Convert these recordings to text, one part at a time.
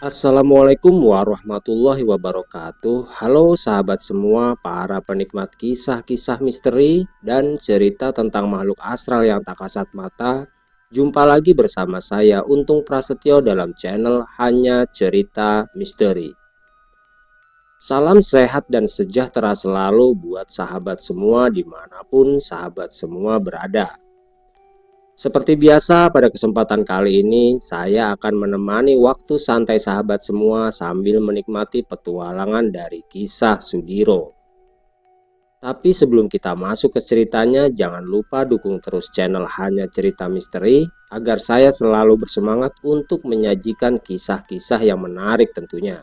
Assalamualaikum warahmatullahi wabarakatuh. Halo sahabat semua, para penikmat kisah-kisah misteri dan cerita tentang makhluk astral yang tak kasat mata. Jumpa lagi bersama saya Untung Prasetyo dalam channel Hanya Cerita Misteri. Salam sehat dan sejahtera selalu buat sahabat semua dimanapun sahabat semua berada. Seperti biasa, pada kesempatan kali ini saya akan menemani waktu santai sahabat semua sambil menikmati petualangan dari kisah Sudiro. Tapi sebelum kita masuk ke ceritanya, jangan lupa dukung terus channel Hanya Cerita Misteri agar saya selalu bersemangat untuk menyajikan kisah-kisah yang menarik tentunya.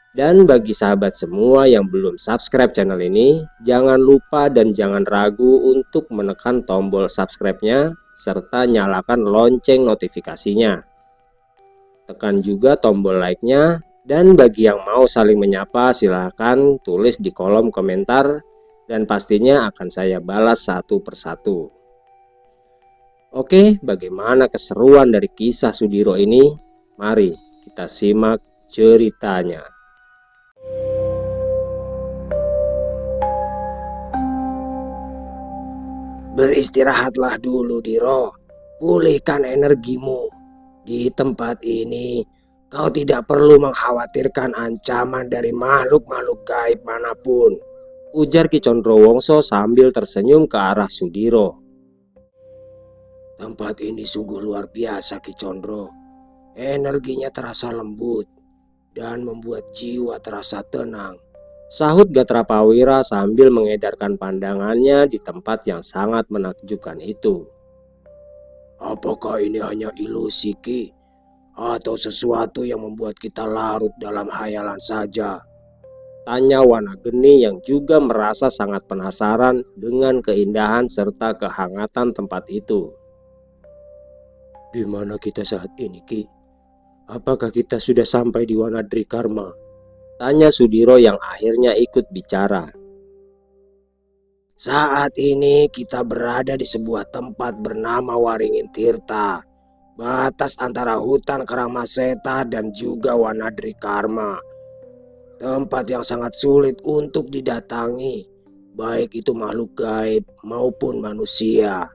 Dan bagi sahabat semua yang belum subscribe channel ini, jangan lupa dan jangan ragu untuk menekan tombol subscribe-nya serta nyalakan lonceng notifikasinya. Tekan juga tombol like-nya, dan bagi yang mau saling menyapa silahkan tulis di kolom komentar dan pastinya akan saya balas satu persatu. Oke, bagaimana keseruan dari kisah Sudiro ini? Mari kita simak ceritanya. Beristirahatlah dulu, Diro. Pulihkan energimu. Di tempat ini, kau tidak perlu mengkhawatirkan ancaman dari makhluk-makhluk gaib manapun, Ujar Ki Condrowongso sambil tersenyum ke arah Sudiro. Tempat ini sungguh luar biasa, Ki Condro. Energinya terasa lembut dan membuat jiwa terasa tenang, Sahut Gatrapawira sambil mengedarkan pandangannya di tempat yang sangat menakjubkan itu. Apakah ini hanya ilusi, Ki? Atau sesuatu yang membuat kita larut dalam hayalan saja? Tanya Wanageni yang juga merasa sangat penasaran dengan keindahan serta kehangatan tempat itu. Di mana kita saat ini, Ki? Apakah kita sudah sampai di Wanadri Karma? Tanya Sudiro yang akhirnya ikut bicara. Saat ini kita berada di sebuah tempat bernama Waringin Tirta, batas antara hutan Karamaseta dan juga Wanadri Karma. Tempat yang sangat sulit untuk didatangi, baik itu makhluk gaib maupun manusia.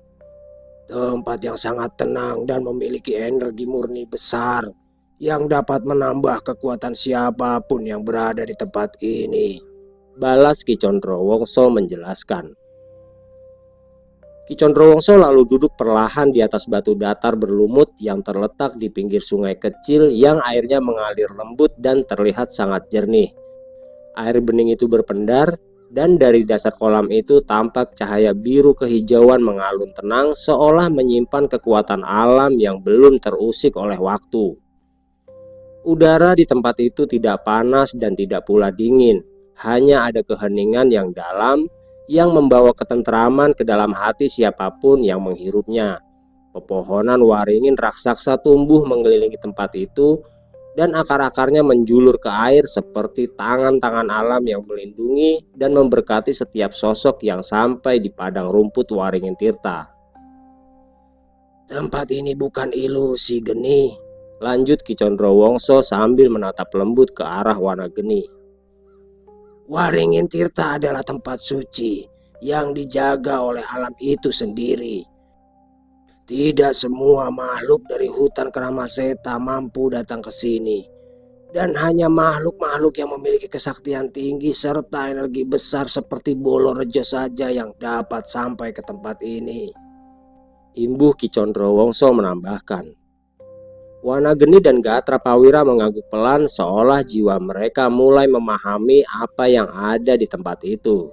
Tempat yang sangat tenang dan memiliki energi murni besar yang dapat menambah kekuatan siapapun yang berada di tempat ini, Balas Ki Condrowongso menjelaskan. Ki Condrowongso lalu duduk perlahan di atas batu datar berlumut yang terletak di pinggir sungai kecil yang airnya mengalir lembut dan terlihat sangat jernih. Air bening itu berpendar, dan dari dasar kolam itu tampak cahaya biru kehijauan mengalun tenang seolah menyimpan kekuatan alam yang belum terusik oleh waktu. Udara di tempat itu tidak panas dan tidak pula dingin, hanya ada keheningan yang dalam yang membawa ketentraman ke dalam hati siapapun yang menghirupnya. Pepohonan waringin raksasa tumbuh mengelilingi tempat itu, dan akar-akarnya menjulur ke air seperti tangan-tangan alam yang melindungi dan memberkati setiap sosok yang sampai di padang rumput Waringin Tirta. Tempat ini bukan ilusi, Geni, lanjut Ki Condrowongso sambil menatap lembut ke arah Wanageni. Waringin Tirta adalah tempat suci yang dijaga oleh alam itu sendiri. Tidak semua makhluk dari hutan Karamaseta mampu datang ke sini, dan hanya makhluk-makhluk yang memiliki kesaktian tinggi serta energi besar seperti Bolorejo saja yang dapat sampai ke tempat ini, imbuh Ki Condrowongso menambahkan. Wanageni dan Gatrapawira mengangguk pelan seolah jiwa mereka mulai memahami apa yang ada di tempat itu.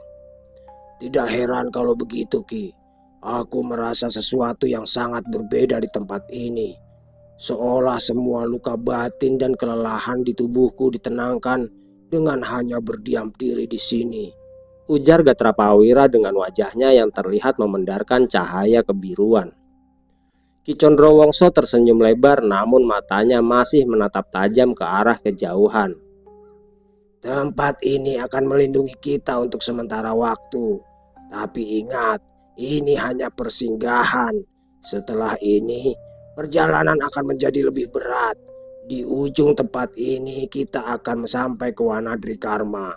Tidak heran kalau begitu, Ki. Aku merasa sesuatu yang sangat berbeda di tempat ini. Seolah semua luka batin dan kelelahan di tubuhku ditenangkan dengan hanya berdiam diri di sini, ujar Gatrapawira dengan wajahnya yang terlihat memandarkan cahaya kebiruan. Ki Condrowongso tersenyum lebar namun matanya masih menatap tajam ke arah kejauhan. Tempat ini akan melindungi kita untuk sementara waktu. Tapi ingat, ini hanya persinggahan. Setelah ini, perjalanan akan menjadi lebih berat Di ujung tempat ini kita akan sampai ke Wanadri Karma.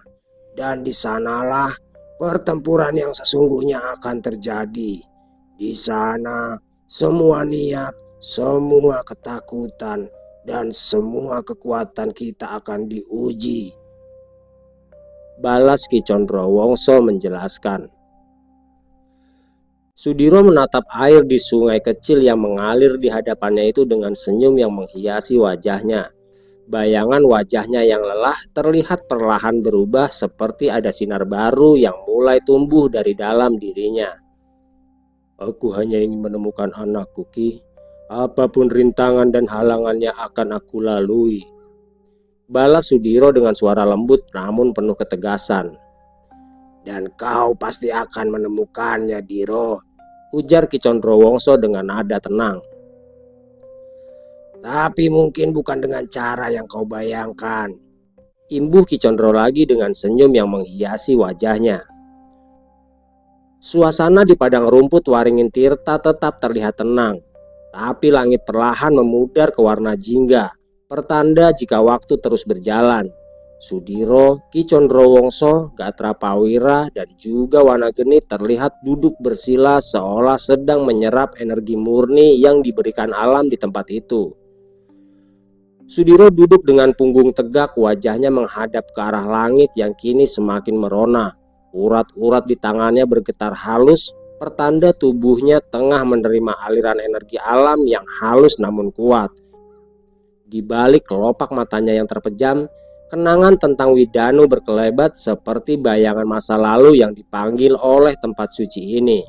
Dan di sanalah pertempuran yang sesungguhnya akan terjadi. Di sana semua niat, semua ketakutan, dan semua kekuatan kita akan diuji. Balas Ki Condrowongso menjelaskan. Sudiro menatap air di sungai kecil yang mengalir di hadapannya itu dengan senyum yang menghiasi wajahnya. Bayangan wajahnya yang lelah terlihat perlahan berubah seperti ada sinar baru yang mulai tumbuh dari dalam dirinya. Aku hanya ingin menemukan anakku, Ki. Apapun rintangan dan halangannya akan aku lalui. Balas Sudiro dengan suara lembut namun penuh ketegasan. Dan kau pasti akan menemukannya, Diro, ujar Ki Condrowongso dengan nada tenang. Tapi mungkin bukan dengan cara yang kau bayangkan, imbuh Ki Condro lagi dengan senyum yang menghiasi wajahnya. Suasana di padang rumput Waringin Tirta tetap terlihat tenang, tapi langit perlahan memudar ke warna jingga, pertanda jika waktu terus berjalan. Sudiro, Ki Condrowongso, Gatra Pawira, dan juga Wanageni terlihat duduk bersila seolah sedang menyerap energi murni yang diberikan alam di tempat itu. Sudiro duduk dengan punggung tegak, wajahnya menghadap ke arah langit yang kini semakin merona. Urat-urat di tangannya bergetar halus, pertanda tubuhnya tengah menerima aliran energi alam yang halus namun kuat. Di balik kelopak matanya yang terpejam, kenangan tentang Widanu berkelebat seperti bayangan masa lalu yang dipanggil oleh tempat suci ini.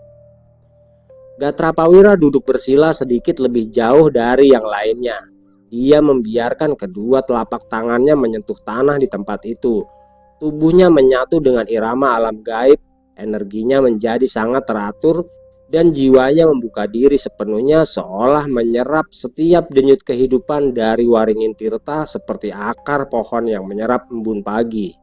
Gatra Pawira duduk bersila sedikit lebih jauh dari yang lainnya. Dia membiarkan kedua telapak tangannya menyentuh tanah di tempat itu. Tubuhnya menyatu dengan irama alam gaib, energinya menjadi sangat teratur, dan jiwanya membuka diri sepenuhnya seolah menyerap setiap denyut kehidupan dari Waringin Tirta seperti akar pohon yang menyerap embun pagi.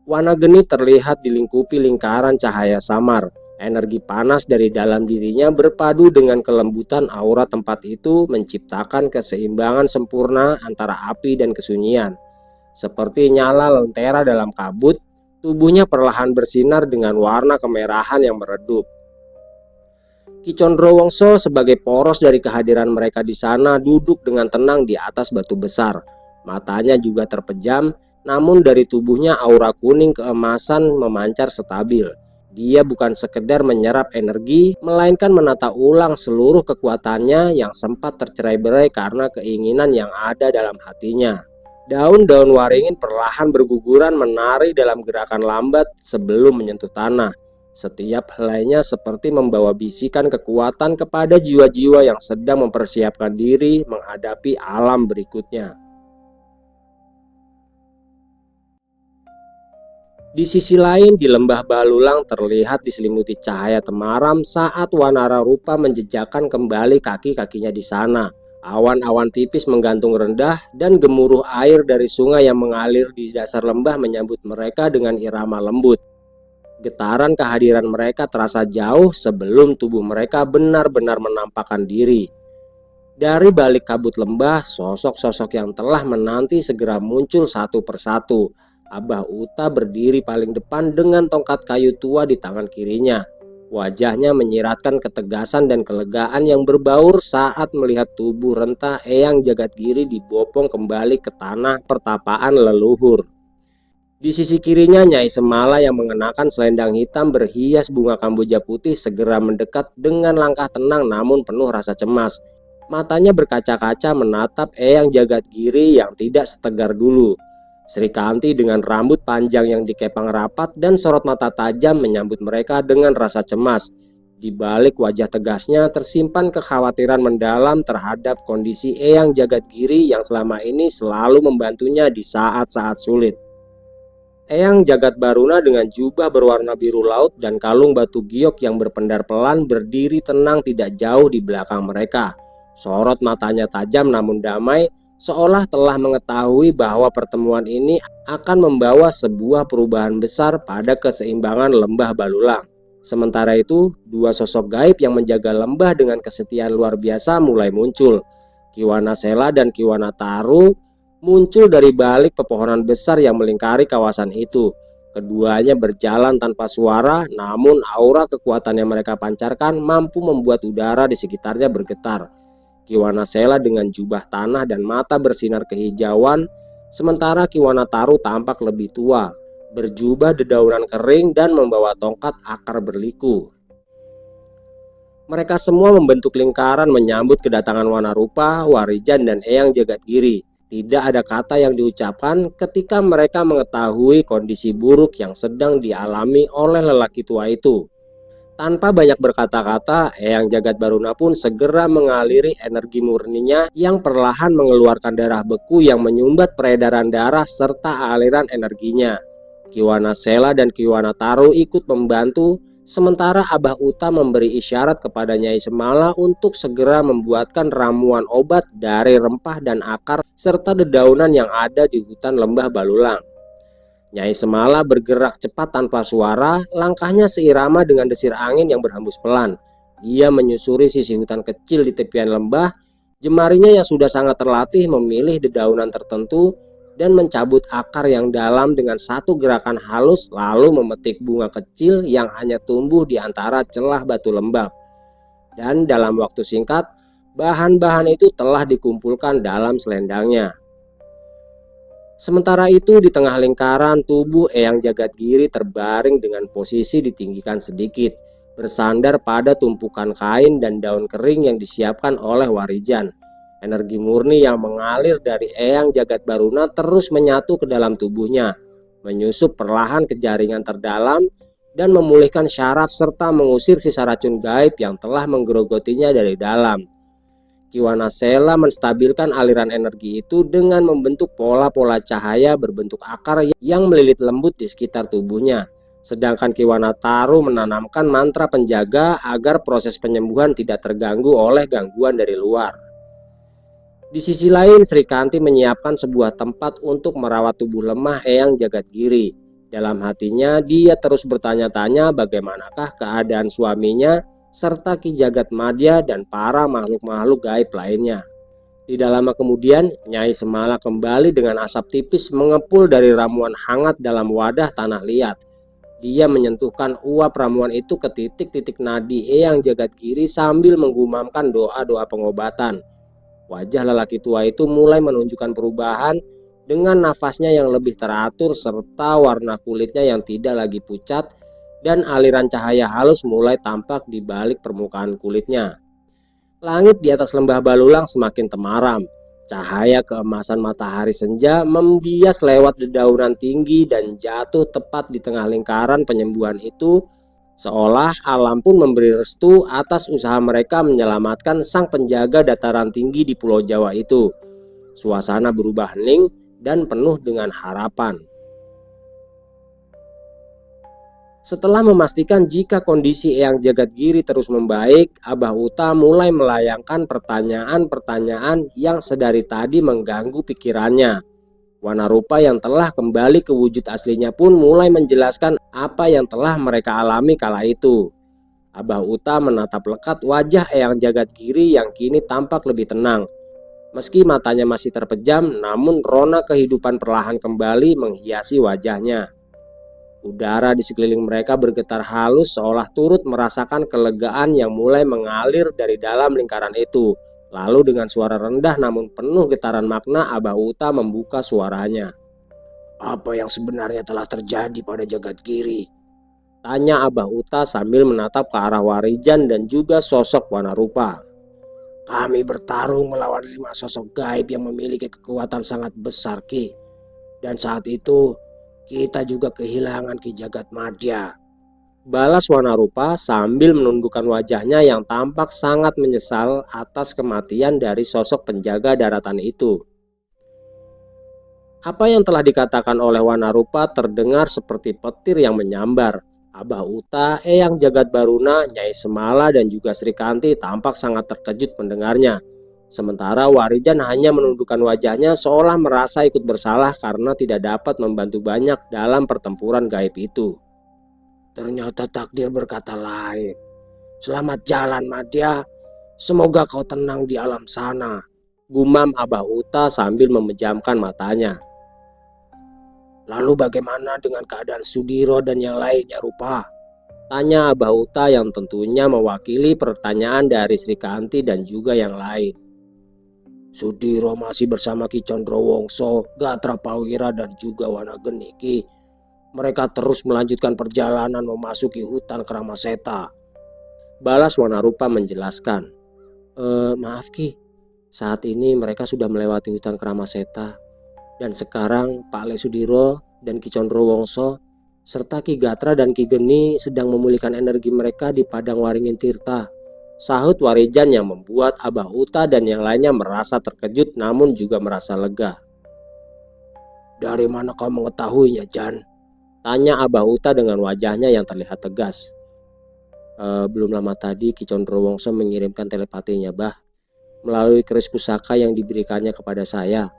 Wanageni terlihat dilingkupi lingkaran cahaya samar. Energi panas dari dalam dirinya berpadu dengan kelembutan aura tempat itu menciptakan keseimbangan sempurna antara api dan kesunyian. Seperti nyala lentera dalam kabut, tubuhnya perlahan bersinar dengan warna kemerahan yang meredup. Ki Condrowongso sebagai poros dari kehadiran mereka di sana duduk dengan tenang di atas batu besar. Matanya juga terpejam, namun dari tubuhnya aura kuning keemasan memancar stabil. Dia bukan sekedar menyerap energi, melainkan menata ulang seluruh kekuatannya yang sempat tercerai-berai karena keinginan yang ada dalam hatinya. Daun-daun waringin perlahan berguguran menari dalam gerakan lambat sebelum menyentuh tanah. Setiap helainya seperti membawa bisikan kekuatan kepada jiwa-jiwa yang sedang mempersiapkan diri menghadapi alam berikutnya. Di sisi lain, di lembah Balulang terlihat diselimuti cahaya temaram saat Wanara Rupa menjejakkan kembali kaki-kakinya di sana. Awan-awan tipis menggantung rendah dan gemuruh air dari sungai yang mengalir di dasar lembah menyambut mereka dengan irama lembut. Getaran kehadiran mereka terasa jauh sebelum tubuh mereka benar-benar menampakkan diri. Dari balik kabut lembah, sosok-sosok yang telah menanti segera muncul satu persatu. Abah Uta berdiri paling depan dengan tongkat kayu tua di tangan kirinya. Wajahnya menyiratkan ketegasan dan kelegaan yang berbaur saat melihat tubuh renta Eyang Jagadgiri dibopong kembali ke tanah pertapaan leluhur. Di sisi kirinya Nyai Semala yang mengenakan selendang hitam berhias bunga kamboja putih segera mendekat dengan langkah tenang namun penuh rasa cemas. Matanya berkaca-kaca menatap Eyang Jagadgiri yang tidak setegar dulu. Sri Kanti dengan rambut panjang yang dikepang rapat dan sorot mata tajam menyambut mereka dengan rasa cemas. Di balik wajah tegasnya tersimpan kekhawatiran mendalam terhadap kondisi Eyang Jagadgiri yang selama ini selalu membantunya di saat-saat sulit. Eyang Jagadbaruna dengan jubah berwarna biru laut dan kalung batu giok yang berpendar pelan berdiri tenang tidak jauh di belakang mereka. Sorot matanya tajam namun damai, seolah telah mengetahui bahwa pertemuan ini akan membawa sebuah perubahan besar pada keseimbangan lembah Balulang. Sementara itu, dua sosok gaib yang menjaga lembah dengan kesetiaan luar biasa mulai muncul. Kiwanasela dan Kiwanataru muncul dari balik pepohonan besar yang melingkari kawasan itu. Keduanya berjalan tanpa suara, namun aura kekuatan yang mereka pancarkan mampu membuat udara di sekitarnya bergetar. Kiwanasela dengan jubah tanah dan mata bersinar kehijauan, sementara Kiwanataru tampak lebih tua, berjubah dedaunan kering dan membawa tongkat akar berliku. Mereka semua membentuk lingkaran menyambut kedatangan Wanarupa, Warijan, dan Eyang Jagadgiri. Tidak ada kata yang diucapkan ketika mereka mengetahui kondisi buruk yang sedang dialami oleh lelaki tua itu. Tanpa banyak berkata-kata, Eyang Jagadbaruna pun segera mengaliri energi murninya yang perlahan mengeluarkan darah beku yang menyumbat peredaran darah serta aliran energinya. Kiwanasela dan Kiwanataru ikut membantu, sementara Abah Uta memberi isyarat kepada Nyai Semala untuk segera membuatkan ramuan obat dari rempah dan akar serta dedaunan yang ada di hutan lembah Balulang. Nyai Semala bergerak cepat tanpa suara, langkahnya seirama dengan desir angin yang berhembus pelan. Dia menyusuri sisi hutan kecil di tepian lembah, jemarinya yang sudah sangat terlatih memilih dedaunan tertentu dan mencabut akar yang dalam dengan satu gerakan halus, lalu memetik bunga kecil yang hanya tumbuh di antara celah batu lembab. Dan dalam waktu singkat, bahan-bahan itu telah dikumpulkan dalam selendangnya. Sementara itu, di tengah lingkaran tubuh Eyang Jagadgiri terbaring dengan posisi ditinggikan sedikit, bersandar pada tumpukan kain dan daun kering yang disiapkan oleh Warijan. Energi murni yang mengalir dari Eyang Jagadbaruna terus menyatu ke dalam tubuhnya, menyusup perlahan ke jaringan terdalam dan memulihkan syaraf serta mengusir sisa racun gaib yang telah menggerogotinya dari dalam. Kiwanasela menstabilkan aliran energi itu dengan membentuk pola-pola cahaya berbentuk akar yang melilit lembut di sekitar tubuhnya. Sedangkan Kiwanataru menanamkan mantra penjaga agar proses penyembuhan tidak terganggu oleh gangguan dari luar. Di sisi lain, Sri Kanti menyiapkan sebuah tempat untuk merawat tubuh lemah Eyang Jagadgiri. Dalam hatinya, dia terus bertanya-tanya bagaimanakah keadaan suaminya serta Ki Jagatmadya dan para makhluk-makhluk gaib lainnya. Tidak lama kemudian, Nyai Semala kembali dengan asap tipis mengepul dari ramuan hangat dalam wadah tanah liat. Dia menyentuhkan uap ramuan itu ke titik-titik nadi Eyang Jagadgiri sambil menggumamkan doa-doa pengobatan. Wajah lelaki tua itu mulai menunjukkan perubahan dengan nafasnya yang lebih teratur serta warna kulitnya yang tidak lagi pucat dan aliran cahaya halus mulai tampak di balik permukaan kulitnya. Langit di atas lembah Balulang semakin temaram. Cahaya keemasan matahari senja membias lewat dedaunan tinggi dan jatuh tepat di tengah lingkaran penyembuhan itu, seolah alam pun memberi restu atas usaha mereka menyelamatkan sang penjaga dataran tinggi di Pulau Jawa itu. Suasana berubah hening dan penuh dengan harapan. Setelah memastikan jika kondisi Eyang Jagadgiri terus membaik, Abah Uta mulai melayangkan pertanyaan-pertanyaan yang sedari tadi mengganggu pikirannya. Wanarupa yang telah kembali ke wujud aslinya pun mulai menjelaskan apa yang telah mereka alami kala itu. Abah Uta menatap lekat wajah Eyang Jagadgiri yang kini tampak lebih tenang. Meski matanya masih terpejam, namun rona kehidupan perlahan kembali menghiasi wajahnya. Udara di sekeliling mereka bergetar halus seolah turut merasakan kelegaan yang mulai mengalir dari dalam lingkaran itu. Lalu dengan suara rendah namun penuh getaran makna, Abah Uta membuka suaranya. Apa yang sebenarnya telah terjadi pada Jagadgiri? Tanya Abah Uta sambil menatap ke arah Warijan dan juga sosok Wanarupa. Kami bertarung melawan 5 sosok gaib yang memiliki kekuatan sangat besar, Ki. Dan saat itu, kita juga kehilangan Ki Jagatmadya. Balas Wanarupa sambil menundukkan wajahnya yang tampak sangat menyesal atas kematian dari sosok penjaga daratan itu. Apa yang telah dikatakan oleh Wanarupa terdengar seperti petir yang menyambar. Abah Uta, Eyang Jagadbaruna, Nyai Semala, dan juga Sri Kanti tampak sangat terkejut mendengarnya. Sementara Warijan hanya menundukkan wajahnya seolah merasa ikut bersalah karena tidak dapat membantu banyak dalam pertempuran gaib itu. Ternyata takdir berkata lain. Selamat jalan, Madya. Semoga kau tenang di alam sana. gumam Abah Uta sambil memejamkan matanya. Lalu bagaimana dengan keadaan Sudiro dan yang lainnya, Rupa? Tanya Abah Uta yang tentunya mewakili pertanyaan dari Sri Kanti dan juga yang lain. Sudiro masih bersama Ki Condrowongso, Gatra Pawira dan juga Wanageni, Ki. Mereka terus melanjutkan perjalanan memasuki hutan Kramaseta. Balas Wanarupa menjelaskan. Maaf Ki, saat ini mereka sudah melewati hutan Kramaseta. Dan sekarang Pak Le Sudiro dan Ki Condrowongso serta Ki Gatra dan Ki Geni sedang memulihkan energi mereka di Padang Waringin Tirta. Sahut Warijan yang membuat Abah Uta dan yang lainnya merasa terkejut namun juga merasa lega. Dari mana kau mengetahuinya, Jan? Tanya Abah Uta dengan wajahnya yang terlihat tegas. Belum lama tadi Ki Condrowongso mengirimkan telepatinya, Bah, melalui keris pusaka yang diberikannya kepada saya.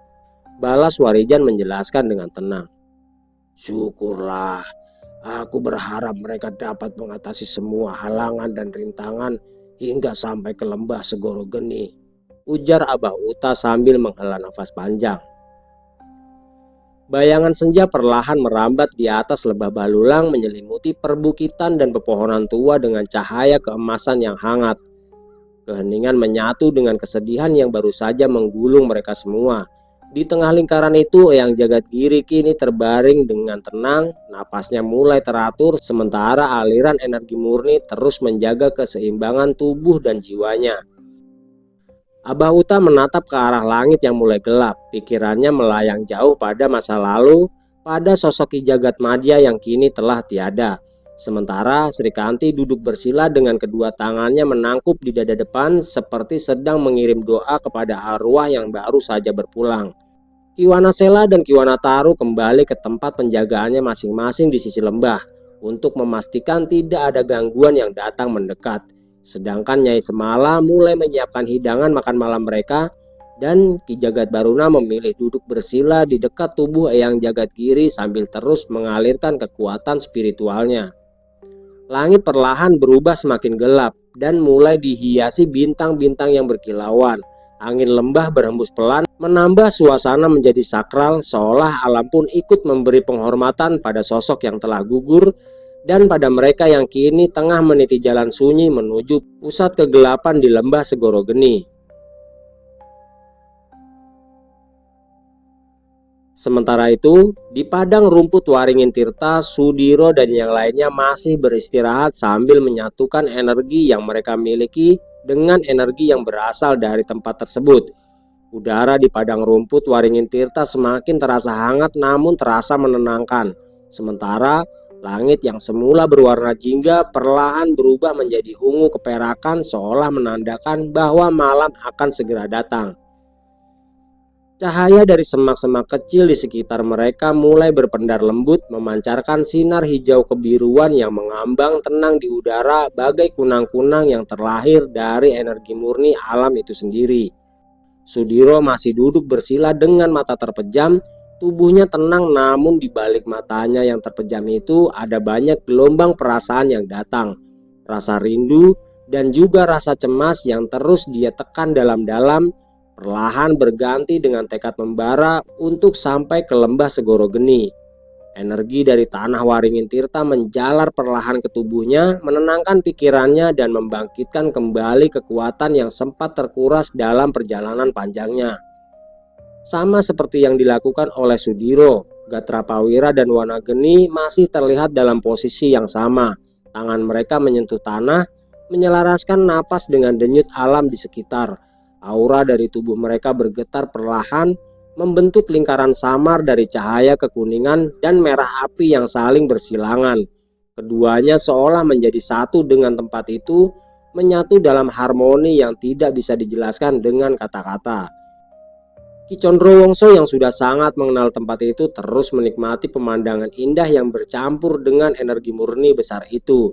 Balas Warijan menjelaskan dengan tenang. Syukurlah, aku berharap mereka dapat mengatasi semua halangan dan rintangan hingga sampai ke lembah Segoro Geni, ujar Abah Uta sambil menghela nafas panjang. Bayangan senja perlahan merambat di atas lebah Balulang menyelimuti perbukitan dan pepohonan tua dengan cahaya keemasan yang hangat. Keheningan menyatu dengan kesedihan yang baru saja menggulung mereka semua. Di tengah lingkaran itu, Eyang Jagadgiri kini terbaring dengan tenang, napasnya mulai teratur sementara aliran energi murni terus menjaga keseimbangan tubuh dan jiwanya. Abah Uta menatap ke arah langit yang mulai gelap, pikirannya melayang jauh pada masa lalu, pada sosok Ki Jagatmadya yang kini telah tiada. Sementara Sri Kanti duduk bersila dengan kedua tangannya menangkup di dada depan seperti sedang mengirim doa kepada arwah yang baru saja berpulang. Ki Wanasela dan Ki Wanataru kembali ke tempat penjagaannya masing-masing di sisi lembah untuk memastikan tidak ada gangguan yang datang mendekat. Sedangkan Nyai Semala mulai menyiapkan hidangan makan malam mereka dan Ki Jagat Baruna memilih duduk bersila di dekat tubuh Eyang Jagadgiri sambil terus mengalirkan kekuatan spiritualnya. Langit perlahan berubah semakin gelap dan mulai dihiasi bintang-bintang yang berkilauan. Angin lembah berhembus pelan menambah suasana menjadi sakral, seolah alam pun ikut memberi penghormatan pada sosok yang telah gugur dan pada mereka yang kini tengah meniti jalan sunyi menuju pusat kegelapan di lembah Segoro Geni. Sementara itu, di padang rumput Waringin Tirta, Sudiro dan yang lainnya masih beristirahat sambil menyatukan energi yang mereka miliki dengan energi yang berasal dari tempat tersebut. Udara di padang rumput Waringin Tirta semakin terasa hangat namun terasa menenangkan. Sementara langit yang semula berwarna jingga perlahan berubah menjadi ungu keperakan seolah menandakan bahwa malam akan segera datang. Cahaya dari semak-semak kecil di sekitar mereka mulai berpendar lembut, memancarkan sinar hijau kebiruan yang mengambang tenang di udara bagai kunang-kunang yang terlahir dari energi murni alam itu sendiri. Sudiro masih duduk bersila dengan mata terpejam, tubuhnya tenang namun di balik matanya yang terpejam itu ada banyak gelombang perasaan yang datang. Rasa rindu dan juga rasa cemas yang terus dia tekan dalam-dalam, perlahan berganti dengan tekad membara untuk sampai ke lembah Segoro Geni. Energi dari tanah Waringin Tirta menjalar perlahan ke tubuhnya, menenangkan pikirannya dan membangkitkan kembali kekuatan yang sempat terkuras dalam perjalanan panjangnya. Sama seperti yang dilakukan oleh Sudiro, Gatra Pawira dan Wanageni masih terlihat dalam posisi yang sama. Tangan mereka menyentuh tanah, menyelaraskan napas dengan denyut alam di sekitar. Aura dari tubuh mereka bergetar perlahan, membentuk lingkaran samar dari cahaya kekuningan dan merah api yang saling bersilangan. Keduanya seolah menjadi satu dengan tempat itu, menyatu dalam harmoni yang tidak bisa dijelaskan dengan kata-kata. Ki Condrowongso yang sudah sangat mengenal tempat itu terus menikmati pemandangan indah yang bercampur dengan energi murni besar itu.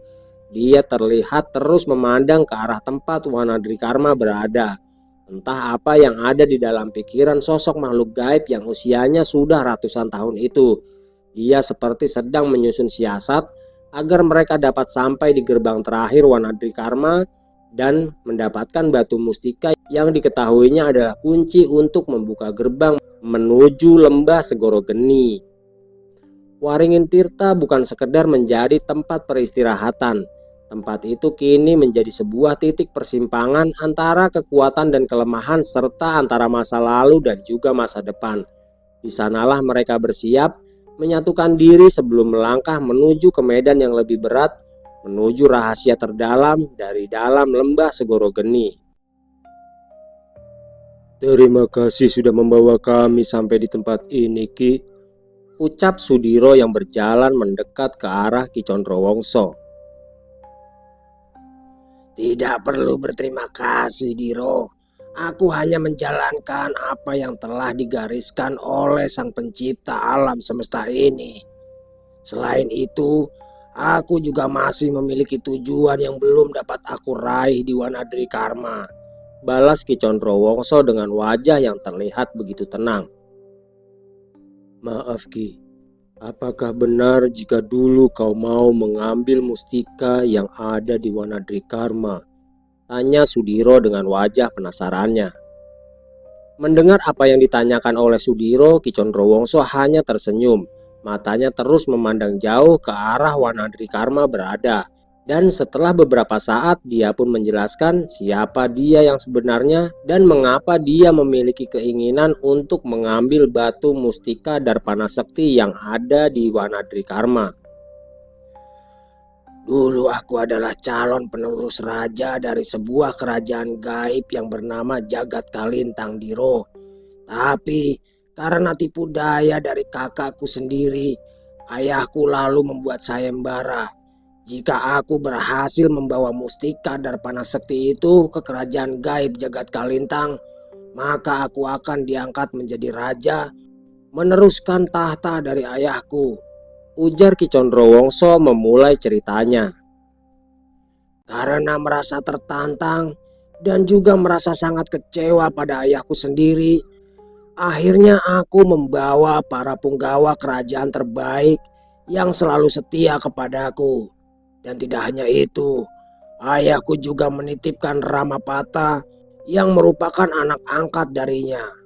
Dia terlihat terus memandang ke arah tempat Wanadrikarma berada. Entah apa yang ada di dalam pikiran sosok makhluk gaib yang usianya sudah ratusan tahun itu. Dia seperti sedang menyusun siasat agar mereka dapat sampai di gerbang terakhir Wanadrikarma dan mendapatkan batu mustika yang diketahuinya adalah kunci untuk membuka gerbang menuju lembah Segoro Geni. Waringin Tirta bukan sekedar menjadi tempat peristirahatan. Tempat itu kini menjadi sebuah titik persimpangan antara kekuatan dan kelemahan serta antara masa lalu dan juga masa depan. Di sanalah mereka bersiap menyatukan diri sebelum melangkah menuju ke medan yang lebih berat, menuju rahasia terdalam dari dalam lembah Segoro Geni. Terima kasih sudah membawa kami sampai di tempat ini, Ki. Ucap Sudiro yang berjalan mendekat ke arah Ki Condrowongso. Tidak perlu berterima kasih, Diro. Aku hanya menjalankan apa yang telah digariskan oleh Sang Pencipta alam semesta ini. Selain itu, aku juga masih memiliki tujuan yang belum dapat aku raih di Wanadri Karma. Balas Ki Condrowongso dengan wajah yang terlihat begitu tenang. Maaf, Ki. Apakah benar jika dulu kau mau mengambil mustika yang ada di Wanadri Karma? Tanya Sudiro dengan wajah penasarannya. Mendengar apa yang ditanyakan oleh Sudiro, Ki Condrowongso hanya tersenyum. Matanya terus memandang jauh ke arah Wanadri Karma berada. Dan setelah beberapa saat dia pun menjelaskan siapa dia yang sebenarnya dan mengapa dia memiliki keinginan untuk mengambil batu mustika Darpana Sekti yang ada di Wanadri Karma. Dulu aku adalah calon penerus raja dari sebuah kerajaan gaib yang bernama Jagat Kalintang, Diro. Tapi karena tipu daya dari kakakku sendiri, ayahku lalu membuat sayembara. Jika aku berhasil membawa mustika Darpana Sekti itu ke kerajaan gaib Jagat Kalintang, maka aku akan diangkat menjadi raja, meneruskan tahta dari ayahku. Ujar Ki Condrowongso memulai ceritanya. Karena merasa tertantang dan juga merasa sangat kecewa pada ayahku sendiri, akhirnya aku membawa para punggawa kerajaan terbaik yang selalu setia kepadaku. Dan tidak hanya itu, ayahku juga menitipkan Ramapata yang merupakan anak angkat darinya.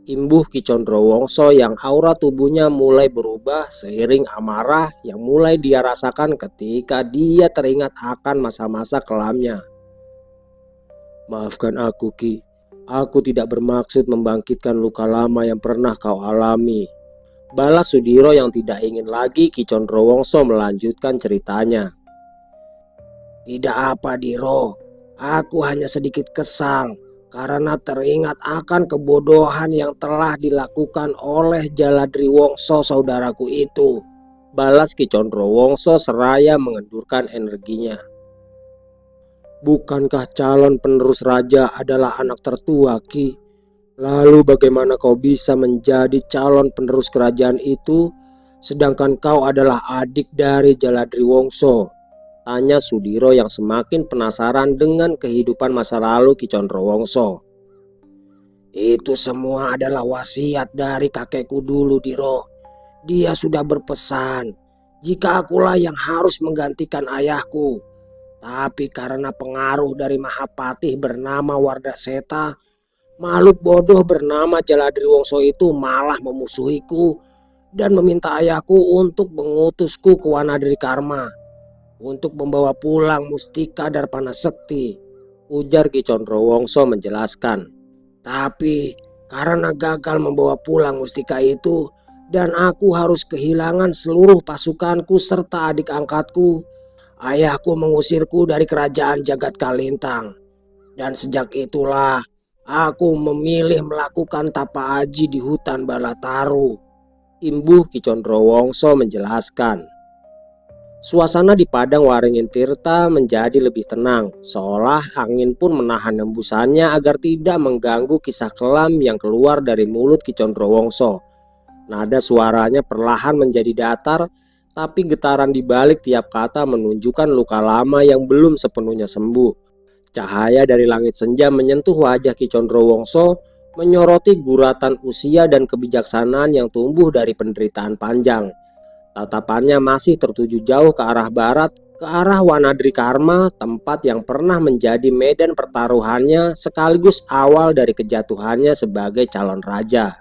Imbuh Ki Condrowongso yang aura tubuhnya mulai berubah seiring amarah yang mulai dia rasakan ketika dia teringat akan masa-masa kelamnya. Maafkan aku, Ki. Aku tidak bermaksud membangkitkan luka lama yang pernah kau alami. Balas Sudiro yang tidak ingin lagi Ki Condrowongso melanjutkan ceritanya. Tidak apa, Diro. Aku hanya sedikit kesal karena teringat akan kebodohan yang telah dilakukan oleh Jaladri Wongso saudaraku itu. Balas Ki Condrowongso seraya mengendurkan energinya. Bukankah calon penerus raja adalah anak tertua, Ki? Lalu bagaimana kau bisa menjadi calon penerus kerajaan itu, sedangkan kau adalah adik dari Jaladri Wongso? Tanya Sudiro yang semakin penasaran dengan kehidupan masa lalu Ki Condrowongso. Itu semua adalah wasiat dari kakekku dulu, Diro. Dia sudah berpesan jika akulah yang harus menggantikan ayahku. Tapi karena pengaruh dari Mahapatih bernama Wardaseta, makhluk bodoh bernama Jaladri Wongso itu malah memusuhiku dan meminta ayahku untuk mengutusku ke Wanadri Karma untuk membawa pulang mustika Darpana Sekti. Ujar Ki Condrowongso menjelaskan. Tapi karena gagal membawa pulang mustika itu dan aku harus kehilangan seluruh pasukanku serta adik angkatku, ayahku mengusirku dari kerajaan Jagat Kalintang. Dan sejak itulah aku memilih melakukan tapa aji di hutan Balataru. Imbuh Ki Condrowongso menjelaskan. Suasana di padang Waringin Tirta menjadi lebih tenang, seolah angin pun menahan hembusannya agar tidak mengganggu kisah kelam yang keluar dari mulut Ki Condrowongso. Nada suaranya perlahan menjadi datar, tapi getaran di balik tiap kata menunjukkan luka lama yang belum sepenuhnya sembuh. Cahaya dari langit senja menyentuh wajah Ki Condrowongso, menyoroti guratan usia dan kebijaksanaan yang tumbuh dari penderitaan panjang. Tatapannya masih tertuju jauh ke arah barat, ke arah Wanadri Karma, tempat yang pernah menjadi medan pertaruhannya sekaligus awal dari kejatuhannya sebagai calon raja.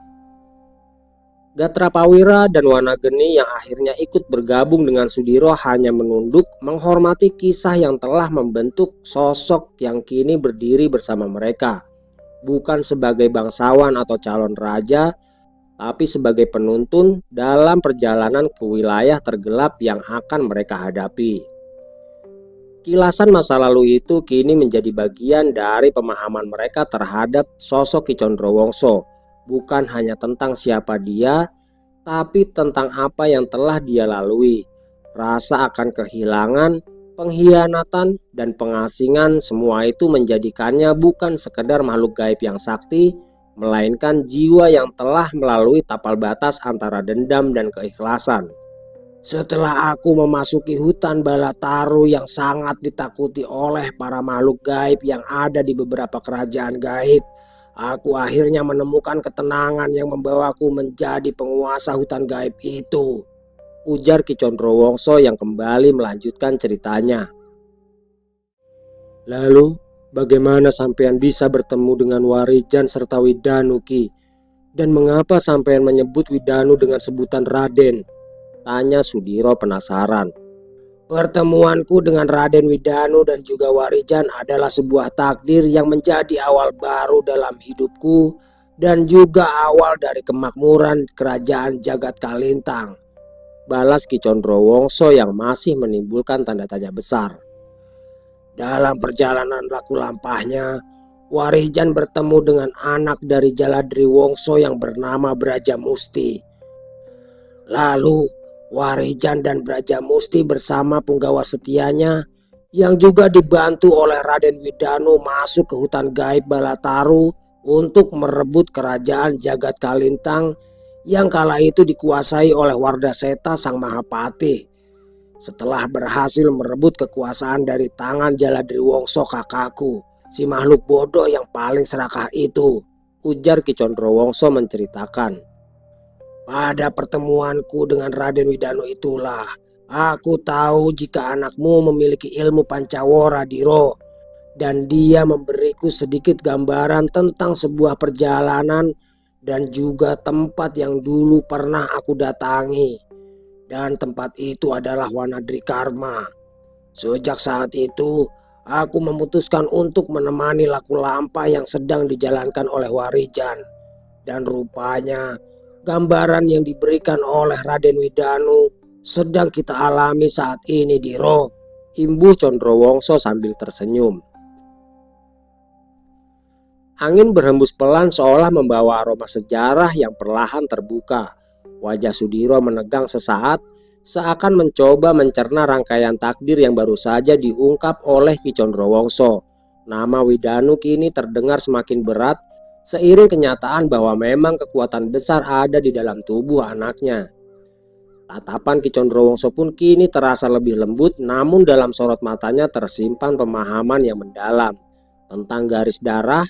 Gatrapawira dan Wanageni yang akhirnya ikut bergabung dengan Sudiro hanya menunduk menghormati kisah yang telah membentuk sosok yang kini berdiri bersama mereka, bukan sebagai bangsawan atau calon raja, tapi sebagai penuntun dalam perjalanan ke wilayah tergelap yang akan mereka hadapi. Kilasan masa lalu itu kini menjadi bagian dari pemahaman mereka terhadap sosok Ki Condrowongso, bukan hanya tentang siapa dia, tapi tentang apa yang telah dia lalui. Rasa akan kehilangan, pengkhianatan, dan pengasingan, semua itu menjadikannya bukan sekedar makhluk gaib yang sakti, melainkan jiwa yang telah melalui tapal batas antara dendam dan keikhlasan. Setelah aku memasuki hutan Balataru yang sangat ditakuti oleh para makhluk gaib yang ada di beberapa kerajaan gaib, aku akhirnya menemukan ketenangan yang membawaku menjadi penguasa hutan gaib itu, ujar Ki Condrowongso yang kembali melanjutkan ceritanya. Lalu, bagaimana sampean bisa bertemu dengan Warijan serta Widanu, Ki? Dan mengapa sampean menyebut Widanu dengan sebutan Raden? Tanya Sudiro penasaran. Pertemuanku dengan Raden Widanu dan juga Warijan adalah sebuah takdir yang menjadi awal baru dalam hidupku dan juga awal dari kemakmuran kerajaan Jagat Kalintang, balas Ki Condrowongso yang masih menimbulkan tanda tanya besar. Dalam perjalanan laku lampahnya, Warijan bertemu dengan anak dari Jaladri Wongso yang bernama Brajamusti. Lalu Warijan dan Brajamusti bersama punggawa setianya yang juga dibantu oleh Raden Widanu masuk ke hutan gaib Balataru untuk merebut kerajaan Jagat Kalintang yang kala itu dikuasai oleh Wardaseta Sang Mahapatih. Setelah berhasil merebut kekuasaan dari tangan Jaladri Wongso kakakku, si makhluk bodoh yang paling serakah itu, ujar Ki Condrowongso menceritakan. Pada pertemuanku dengan Raden Widanu itulah aku tahu jika anakmu memiliki ilmu Pancawara, Diro, dan dia memberiku sedikit gambaran tentang sebuah perjalanan dan juga tempat yang dulu pernah aku datangi. Dan tempat itu adalah Wanadri Karma. Sejak saat itu aku memutuskan untuk menemani laku lampa yang sedang dijalankan oleh Warijan. Dan rupanya gambaran yang diberikan oleh Raden Widanu sedang kita alami saat ini, Diro, imbuh Condrowongso sambil tersenyum. Angin berhembus pelan seolah membawa aroma sejarah yang perlahan terbuka. Wajah Sudiro menegang sesaat, seakan mencoba mencerna rangkaian takdir yang baru saja diungkap oleh Ki Condrowongso. Nama Widanu kini terdengar semakin berat, seiring kenyataan bahwa memang kekuatan besar ada di dalam tubuh anaknya. Tatapan Ki Condrowongso pun kini terasa lebih lembut, namun dalam sorot matanya tersimpan pemahaman yang mendalam tentang garis darah,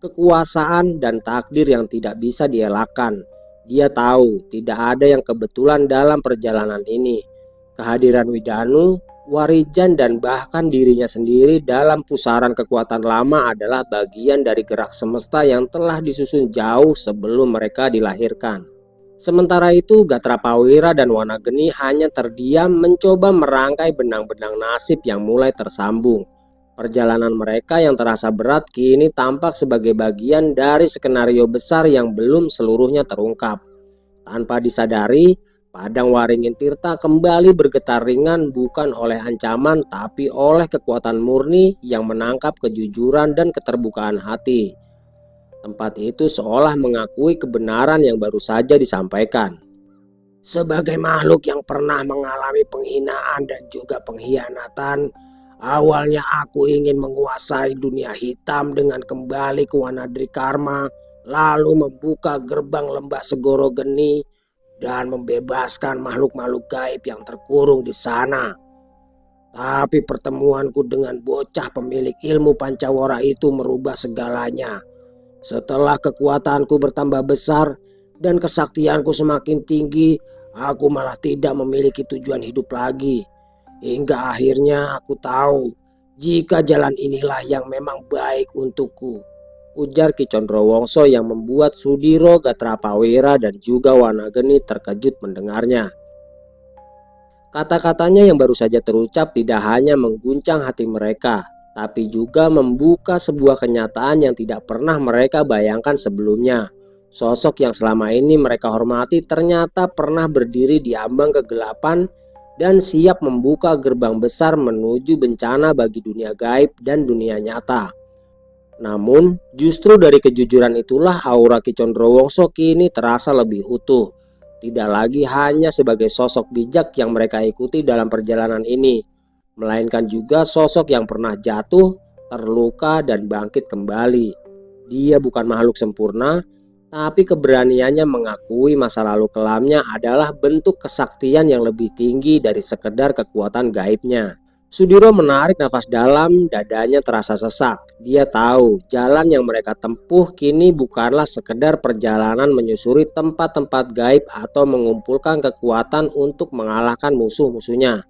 kekuasaan, dan takdir yang tidak bisa dielakkan. Dia tahu tidak ada yang kebetulan dalam perjalanan ini. Kehadiran Widanu, Warijan, dan bahkan dirinya sendiri dalam pusaran kekuatan lama adalah bagian dari gerak semesta yang telah disusun jauh sebelum mereka dilahirkan. Sementara itu Gatrapawira dan Wanageni hanya terdiam mencoba merangkai benang-benang nasib yang mulai tersambung. Perjalanan mereka yang terasa berat kini tampak sebagai bagian dari skenario besar yang belum seluruhnya terungkap. Tanpa disadari, Padang Waringin Tirta kembali bergetar ringan bukan oleh ancaman tapi oleh kekuatan murni yang menangkap kejujuran dan keterbukaan hati. Tempat itu seolah mengakui kebenaran yang baru saja disampaikan. Sebagai makhluk yang pernah mengalami penghinaan dan juga pengkhianatan, awalnya aku ingin menguasai dunia hitam dengan kembali ke Wanadri Karma, lalu membuka gerbang lembah Segoro Geni dan membebaskan makhluk-makhluk gaib yang terkurung di sana. Tapi pertemuanku dengan bocah pemilik ilmu Pancawara itu merubah segalanya. Setelah kekuatanku bertambah besar dan kesaktianku semakin tinggi, Aku malah tidak memiliki tujuan hidup lagi. Hingga akhirnya aku tahu jika jalan inilah yang memang baik untukku. Ujar Ki Condrowongso yang membuat Sudiro, Gatrapawira dan juga Wanageni terkejut mendengarnya. Kata-katanya yang baru saja terucap tidak hanya mengguncang hati mereka, tapi juga membuka sebuah kenyataan yang tidak pernah mereka bayangkan sebelumnya. Sosok yang selama ini mereka hormati ternyata pernah berdiri di ambang kegelapan dan siap membuka gerbang besar menuju bencana bagi dunia gaib dan dunia nyata. Namun, justru dari kejujuran itulah aura Ki Condrowongso kini terasa lebih utuh. Tidak lagi hanya sebagai sosok bijak yang mereka ikuti dalam perjalanan ini, melainkan juga sosok yang pernah jatuh, terluka, dan bangkit kembali. Dia bukan makhluk sempurna, tapi keberaniannya mengakui masa lalu kelamnya adalah bentuk kesaktian yang lebih tinggi dari sekedar kekuatan gaibnya. Sudiro menarik nafas dalam, dadanya terasa sesak. Dia tahu jalan yang mereka tempuh kini bukanlah sekedar perjalanan menyusuri tempat-tempat gaib atau mengumpulkan kekuatan untuk mengalahkan musuh-musuhnya.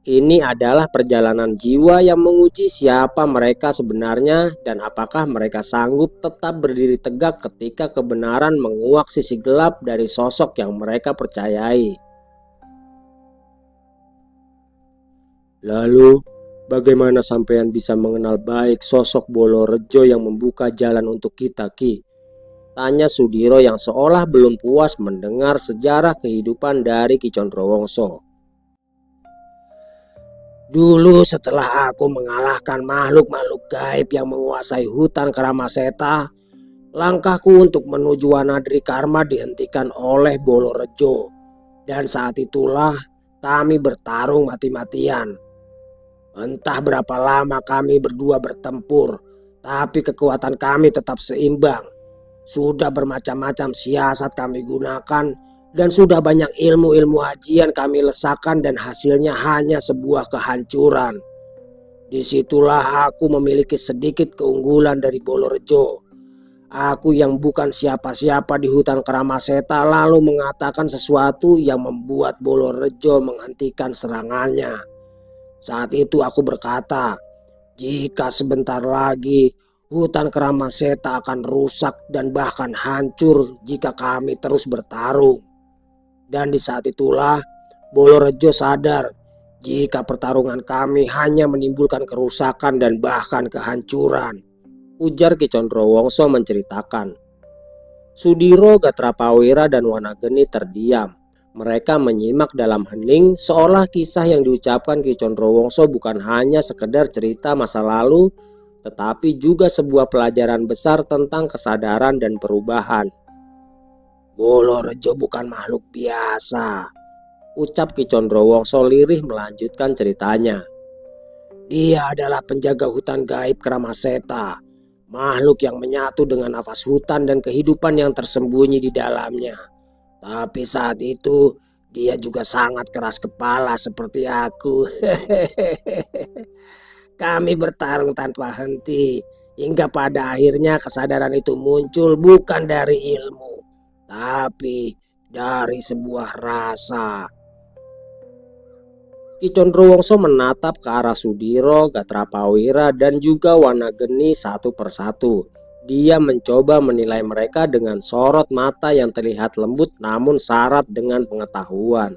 Ini adalah perjalanan jiwa yang menguji siapa mereka sebenarnya dan apakah mereka sanggup tetap berdiri tegak ketika kebenaran menguak sisi gelap dari sosok yang mereka percayai. Lalu, bagaimana sampean bisa mengenal baik sosok Bolorejo yang membuka jalan untuk kita, Ki? Tanya Sudiro yang seolah belum puas mendengar sejarah kehidupan dari Ki Condrowongso. Dulu setelah aku mengalahkan makhluk-makhluk gaib yang menguasai hutan Karamaseta, langkahku untuk menuju Wanadri Karma dihentikan oleh Bolorejo. Dan saat itulah kami bertarung mati-matian. Entah berapa lama kami berdua bertempur, tapi kekuatan kami tetap seimbang. Sudah bermacam-macam siasat kami gunakan, dan sudah banyak ilmu-ilmu ajian kami lesakan dan hasilnya hanya sebuah kehancuran. Disitulah aku memiliki sedikit keunggulan dari Bolorejo. Aku yang bukan siapa-siapa di hutan Karamaseta lalu mengatakan sesuatu yang membuat Bolorejo menghentikan serangannya. Saat itu aku berkata, jika sebentar lagi hutan Karamaseta akan rusak dan bahkan hancur jika kami terus bertarung. Dan di saat itulah Bolorejo sadar jika pertarungan kami hanya menimbulkan kerusakan dan bahkan kehancuran. Ujar Ki Condrowongso menceritakan. Sudiro, Gatrapawira dan Wanageni terdiam. Mereka menyimak dalam hening seolah kisah yang diucapkan Ki Condrowongso bukan hanya sekedar cerita masa lalu, tetapi juga sebuah pelajaran besar tentang kesadaran dan perubahan. Bolorejo bukan makhluk biasa, ucap Ki Condrowongso lirih melanjutkan ceritanya. Dia adalah penjaga hutan gaib Karamaseta, makhluk yang menyatu dengan nafas hutan dan kehidupan yang tersembunyi di dalamnya. Tapi saat itu dia juga sangat keras kepala seperti aku. Kami bertarung tanpa henti hingga pada akhirnya kesadaran itu muncul bukan dari ilmu, tapi dari sebuah rasa. Ki Condrowongso menatap ke arah Sudiro, Gatrapawira dan juga Wanageni satu persatu. Dia mencoba menilai mereka dengan sorot mata yang terlihat lembut namun syarat dengan pengetahuan.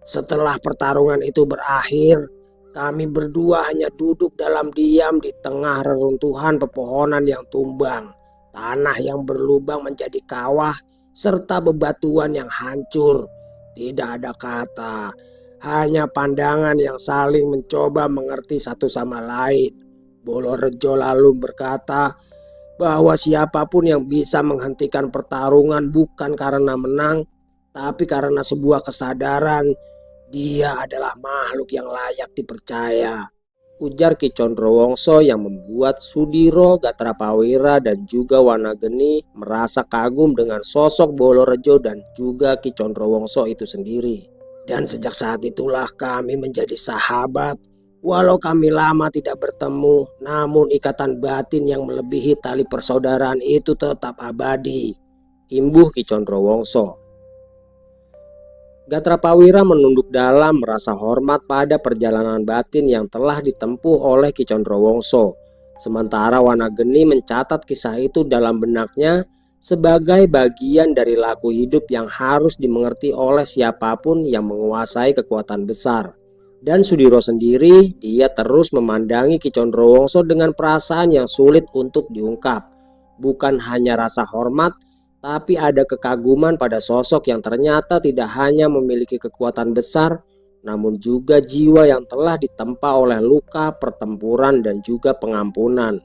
Setelah pertarungan itu berakhir, kami berdua hanya duduk dalam diam di tengah reruntuhan pepohonan yang tumbang, tanah yang berlubang menjadi kawah, serta bebatuan yang hancur. Tidak ada kata, hanya pandangan yang saling mencoba mengerti satu sama lain. Bolorejo lalu berkata bahwa siapapun yang bisa menghentikan pertarungan bukan karena menang, tapi karena sebuah kesadaran dia adalah makhluk yang layak dipercaya. Ujar Ki Condrowongso yang membuat Sudiro, Gatrapawira dan juga Wanageni merasa kagum dengan sosok Bolorejo dan juga Ki Condrowongso itu sendiri. Dan sejak saat itulah kami menjadi sahabat. Walau kami lama tidak bertemu, namun ikatan batin yang melebihi tali persaudaraan itu tetap abadi. Imbuh Ki Condrowongso. Gatrapawira menunduk dalam merasa hormat pada perjalanan batin yang telah ditempuh oleh Ki Condrowongso. Sementara Wanageni mencatat kisah itu dalam benaknya sebagai bagian dari laku hidup yang harus dimengerti oleh siapapun yang menguasai kekuatan besar. Dan Sudiro sendiri, dia terus memandangi Ki Condrowongso dengan perasaan yang sulit untuk diungkap. Bukan hanya rasa hormat, tapi ada kekaguman pada sosok yang ternyata tidak hanya memiliki kekuatan besar, namun juga jiwa yang telah ditempa oleh luka, pertempuran, dan juga pengampunan.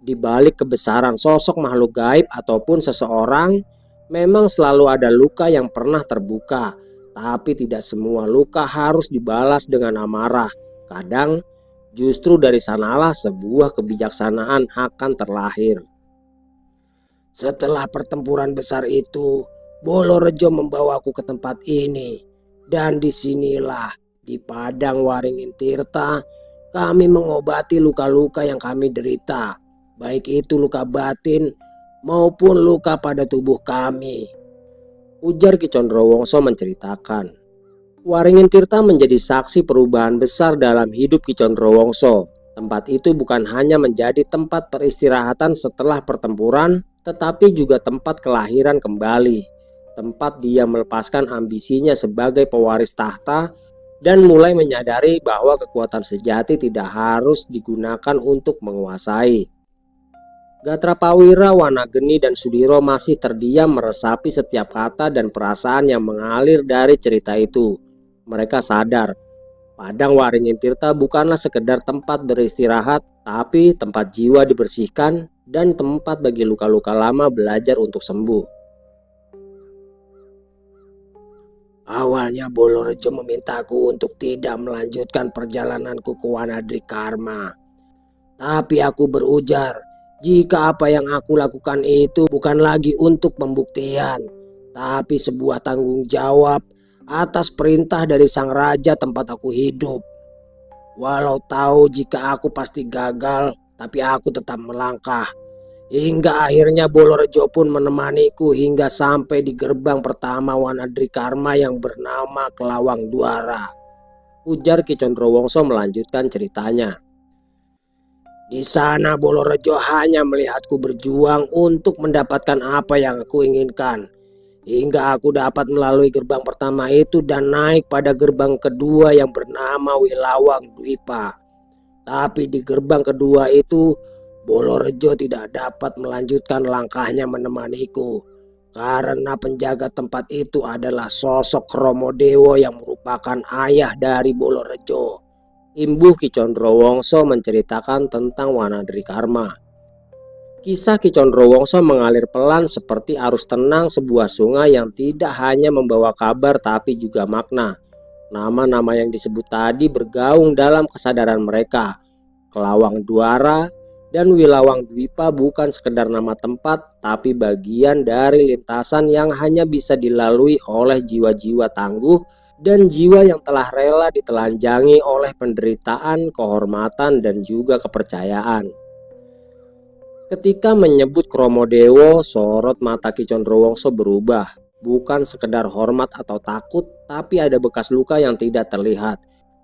Di balik kebesaran sosok makhluk gaib ataupun seseorang, memang selalu ada luka yang pernah terbuka, tapi tidak semua luka harus dibalas dengan amarah. Kadang, justru dari sanalah sebuah kebijaksanaan akan terlahir. Setelah pertempuran besar itu, Bolorejo membawaku ke tempat ini. Dan disinilah, di Padang Waringin Tirta, kami mengobati luka-luka yang kami derita. Baik itu luka batin maupun luka pada tubuh kami. Ujar Ki Condrowongso menceritakan. Waringin Tirta menjadi saksi perubahan besar dalam hidup Ki Condrowongso. Tempat itu bukan hanya menjadi tempat peristirahatan setelah pertempuran, tetapi juga tempat kelahiran kembali. Tempat dia melepaskan ambisinya sebagai pewaris tahta dan mulai menyadari bahwa kekuatan sejati tidak harus digunakan untuk menguasai. Gatrapawira, Wanageni, dan Sudiro masih terdiam meresapi setiap kata dan perasaan yang mengalir dari cerita itu. Mereka sadar Padang Waringin Tirta bukanlah sekedar tempat beristirahat, tapi tempat jiwa dibersihkan dan tempat bagi luka-luka lama belajar untuk sembuh. Awalnya Bolorejo memintaku untuk tidak melanjutkan perjalananku ke Wanadrikarma. Tapi aku berujar, jika apa yang aku lakukan itu bukan lagi untuk pembuktian, tapi sebuah tanggung jawab atas perintah dari sang raja tempat aku hidup. Walau tahu jika aku pasti gagal, tapi aku tetap melangkah. Hingga akhirnya Bolorejo pun menemaniku hingga sampai di gerbang pertama Wanadrikarma yang bernama Kelawang Duara. Ujar Ki Condrowongso melanjutkan ceritanya. Di sana Bolorejo hanya melihatku berjuang untuk mendapatkan apa yang aku inginkan. Hingga aku dapat melalui gerbang pertama itu dan naik pada gerbang kedua yang bernama Wilawang Dwipa. Tapi di gerbang kedua itu, Bolorejo tidak dapat melanjutkan langkahnya menemaniku. Karena penjaga tempat itu adalah sosok Kromodewo yang merupakan ayah dari Bolorejo. Imbuh Ki Condrowongso menceritakan tentang Wanadrikarma. Kisah Ki Condrowongso mengalir pelan seperti arus tenang sebuah sungai yang tidak hanya membawa kabar tapi juga makna. Nama-nama yang disebut tadi bergaung dalam kesadaran mereka. Kelawang Duara dan Wilawang Dwipa bukan sekedar nama tempat, tapi bagian dari lintasan yang hanya bisa dilalui oleh jiwa-jiwa tangguh dan jiwa yang telah rela ditelanjangi oleh penderitaan, kehormatan, dan juga kepercayaan. Ketika menyebut Kromodewo, sorot mata Ki Condrowongso berubah. Bukan sekedar hormat atau takut, tapi ada bekas luka yang tidak terlihat.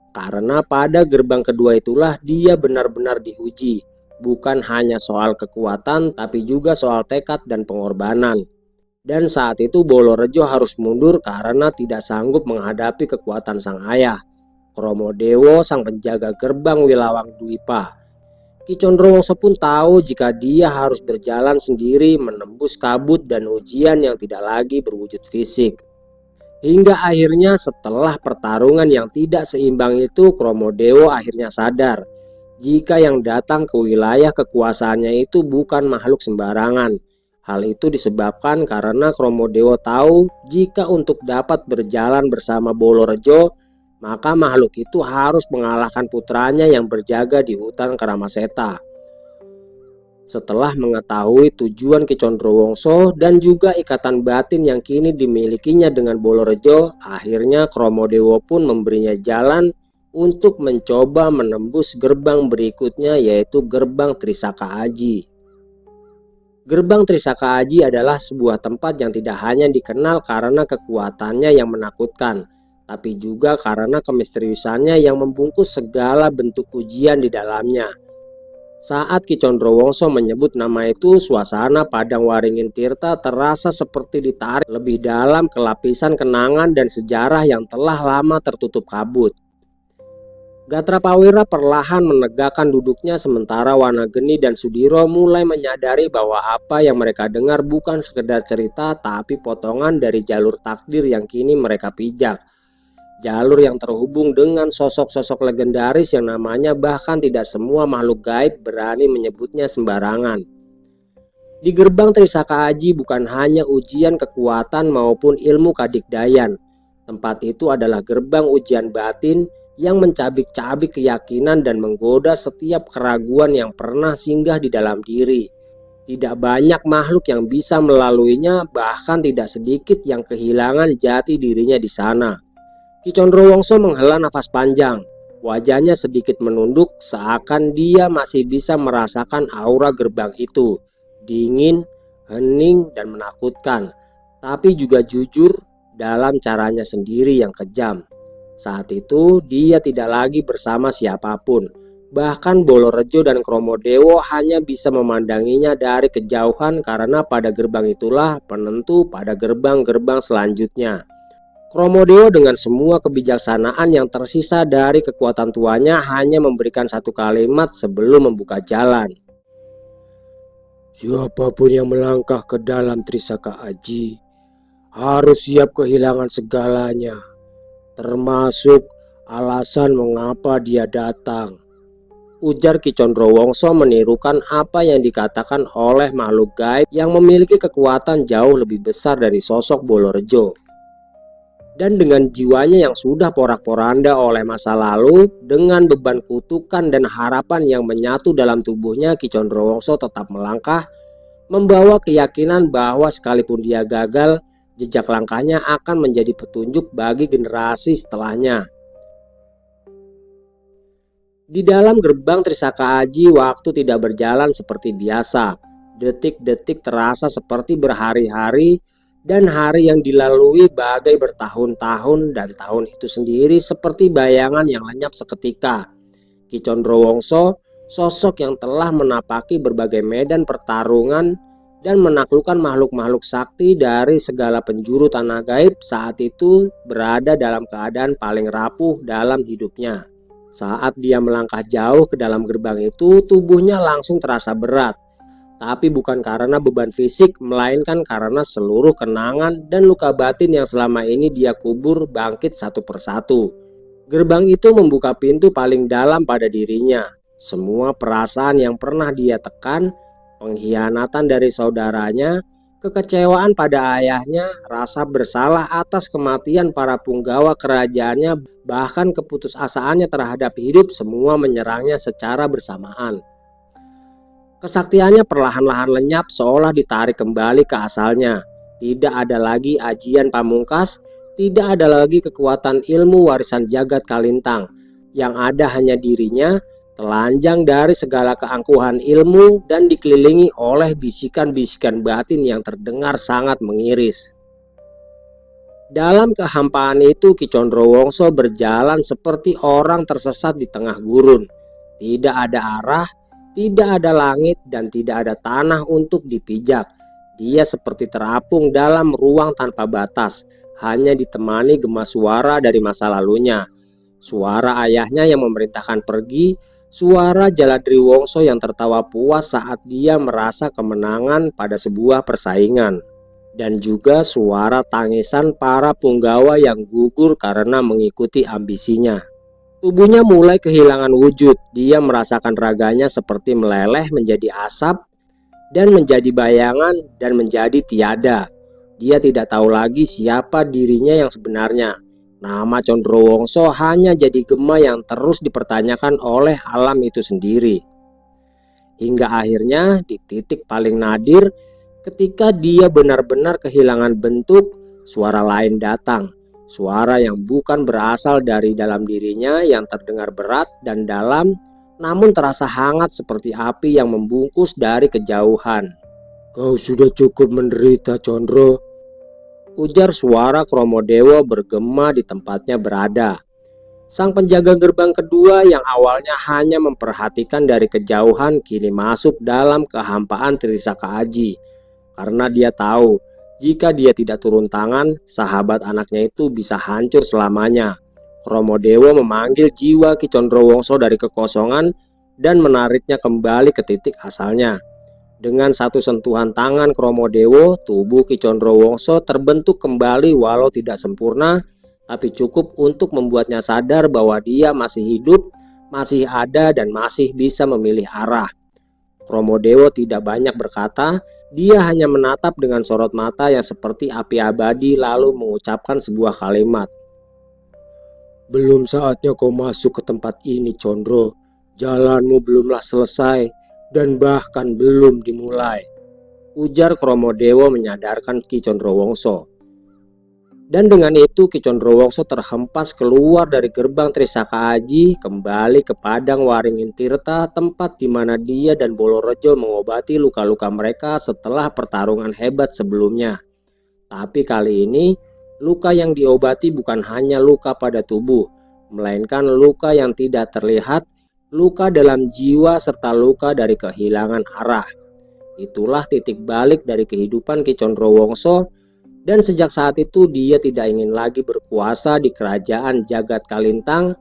Karena pada gerbang kedua itulah dia benar-benar diuji. Bukan hanya soal kekuatan, tapi juga soal tekad dan pengorbanan. Dan saat itu Bolorejo harus mundur karena tidak sanggup menghadapi kekuatan sang ayah, Kromodewo, sang penjaga gerbang Wilawang Dwipa. Ki Condrowongso pun tahu jika dia harus berjalan sendiri menembus kabut dan ujian yang tidak lagi berwujud fisik. Hingga akhirnya setelah pertarungan yang tidak seimbang itu, Kromodewo akhirnya sadar jika yang datang ke wilayah kekuasaannya itu bukan makhluk sembarangan. Hal itu disebabkan karena Kromodewo tahu jika untuk dapat berjalan bersama Bolorejo, maka makhluk itu harus mengalahkan putranya yang berjaga di hutan Karamaseta. Setelah mengetahui tujuan Ki Condrowongso dan juga ikatan batin yang kini dimilikinya dengan Bolorejo, akhirnya Kromodewo pun memberinya jalan untuk mencoba menembus gerbang berikutnya, yaitu gerbang Trisaka Aji. Gerbang Trisaka Aji adalah sebuah tempat yang tidak hanya dikenal karena kekuatannya yang menakutkan, tapi juga karena kemisteriusannya yang membungkus segala bentuk ujian di dalamnya. Saat Ki Condrowongso menyebut nama itu, suasana Padang Waringin Tirta terasa seperti ditarik lebih dalam ke lapisan kenangan dan sejarah yang telah lama tertutup kabut. Gatrapawira perlahan menegakkan duduknya sementara Wanageni dan Sudiro mulai menyadari bahwa apa yang mereka dengar bukan sekedar cerita tapi potongan dari jalur takdir yang kini mereka pijak. Jalur yang terhubung dengan sosok-sosok legendaris yang namanya bahkan tidak semua makhluk gaib berani menyebutnya sembarangan. Di gerbang Trisaka Aji bukan hanya ujian kekuatan maupun ilmu kadikdayan. Tempat itu adalah gerbang ujian batin yang mencabik-cabik keyakinan dan menggoda setiap keraguan yang pernah singgah di dalam diri. Tidak banyak makhluk yang bisa melaluinya, bahkan tidak sedikit yang kehilangan jati dirinya di sana. Ki Condrowongso menghela nafas panjang. Wajahnya sedikit menunduk seakan dia masih bisa merasakan aura gerbang itu. Dingin, hening, dan menakutkan. Tapi juga jujur dalam caranya sendiri yang kejam. Saat itu dia tidak lagi bersama siapapun. Bahkan Bolorejo dan Kromodewo hanya bisa memandanginya dari kejauhan karena pada gerbang itulah penentu pada gerbang-gerbang selanjutnya. Kromodewo dengan semua kebijaksanaan yang tersisa dari kekuatan tuanya hanya memberikan satu kalimat sebelum membuka jalan. Siapapun yang melangkah ke dalam Trisaka Aji harus siap kehilangan segalanya, termasuk alasan mengapa dia datang, ujar Ki Condrowongso menirukan apa yang dikatakan oleh makhluk gaib yang memiliki kekuatan jauh lebih besar dari sosok Bolorejo. Dan dengan jiwanya yang sudah porak-poranda oleh masa lalu, dengan beban kutukan dan harapan yang menyatu dalam tubuhnya, Ki Condrowongso tetap melangkah, membawa keyakinan bahwa sekalipun dia gagal, jejak langkahnya akan menjadi petunjuk bagi generasi setelahnya. Di dalam gerbang Trisaka Aji, waktu tidak berjalan seperti biasa. Detik-detik terasa seperti berhari-hari, dan hari yang dilalui bagai bertahun-tahun, dan tahun itu sendiri seperti bayangan yang lenyap seketika. Ki Condrowongso, sosok yang telah menapaki berbagai medan pertarungan dan menaklukkan makhluk-makhluk sakti dari segala penjuru tanah gaib, saat itu berada dalam keadaan paling rapuh dalam hidupnya. Saat dia melangkah jauh ke dalam gerbang itu, tubuhnya langsung terasa berat. Tapi bukan karena beban fisik, melainkan karena seluruh kenangan dan luka batin yang selama ini dia kubur bangkit satu persatu. Gerbang itu membuka pintu paling dalam pada dirinya. Semua perasaan yang pernah dia tekan, pengkhianatan dari saudaranya, kekecewaan pada ayahnya, rasa bersalah atas kematian para punggawa kerajaannya, bahkan keputusasaannya terhadap hidup, semua menyerangnya secara bersamaan. Kesaktiannya perlahan-lahan lenyap seolah ditarik kembali ke asalnya. Tidak ada lagi ajian pamungkas, tidak ada lagi kekuatan ilmu warisan jagat Kalintang. Yang ada hanya dirinya, telanjang dari segala keangkuhan ilmu dan dikelilingi oleh bisikan-bisikan batin yang terdengar sangat mengiris. Dalam kehampaan itu, Ki Condrowongso berjalan seperti orang tersesat di tengah gurun. Tidak ada arah, tidak ada langit, dan tidak ada tanah untuk dipijak. Dia seperti terapung dalam ruang tanpa batas, hanya ditemani gema suara dari masa lalunya. Suara ayahnya yang memerintahkan pergi, suara Jaladriwongso yang tertawa puas saat dia merasa kemenangan pada sebuah persaingan. Dan juga suara tangisan para punggawa yang gugur karena mengikuti ambisinya. Tubuhnya mulai kehilangan wujud. Dia merasakan raganya seperti meleleh menjadi asap dan menjadi bayangan dan menjadi tiada. Dia tidak tahu lagi siapa dirinya yang sebenarnya. Nama Condrowongso hanya jadi gema yang terus dipertanyakan oleh alam itu sendiri. Hingga akhirnya di titik paling nadir, ketika dia benar-benar kehilangan bentuk, suara lain datang. Suara yang bukan berasal dari dalam dirinya, yang terdengar berat dan dalam, namun terasa hangat seperti api yang membungkus dari kejauhan. Kau sudah cukup menderita, Condro. Ujar suara Kromodewo bergema di tempatnya berada. Sang penjaga gerbang kedua yang awalnya hanya memperhatikan dari kejauhan kini masuk dalam kehampaan Trisaka Aji. Karena dia tahu jika dia tidak turun tangan, sahabat anaknya itu bisa hancur selamanya. Kromodewo memanggil jiwa Ki Condrowongso dari kekosongan dan menariknya kembali ke titik asalnya. Dengan satu sentuhan tangan Kromodewo, tubuh Ki Condrowongso terbentuk kembali walau tidak sempurna, tapi cukup untuk membuatnya sadar bahwa dia masih hidup, masih ada dan masih bisa memilih arah. Kromodewo tidak banyak berkata, dia hanya menatap dengan sorot mata yang seperti api abadi lalu mengucapkan sebuah kalimat. Belum saatnya kau masuk ke tempat ini, Condro. Jalanmu belumlah selesai dan bahkan belum dimulai. Ujar Kromodewo menyadarkan Ki Condrowongso. Dan dengan itu Ki Condrowongso terhempas keluar dari gerbang Trisaka Aji kembali ke Padang Waringin Tirta, tempat di mana dia dan Bolorejo mengobati luka-luka mereka setelah pertarungan hebat sebelumnya. Tapi kali ini luka yang diobati bukan hanya luka pada tubuh, melainkan luka yang tidak terlihat, luka dalam jiwa serta luka dari kehilangan arah. Itulah titik balik dari kehidupan Ki Condrowongso. Dan sejak saat itu dia tidak ingin lagi berkuasa di kerajaan Jagat Kalintang.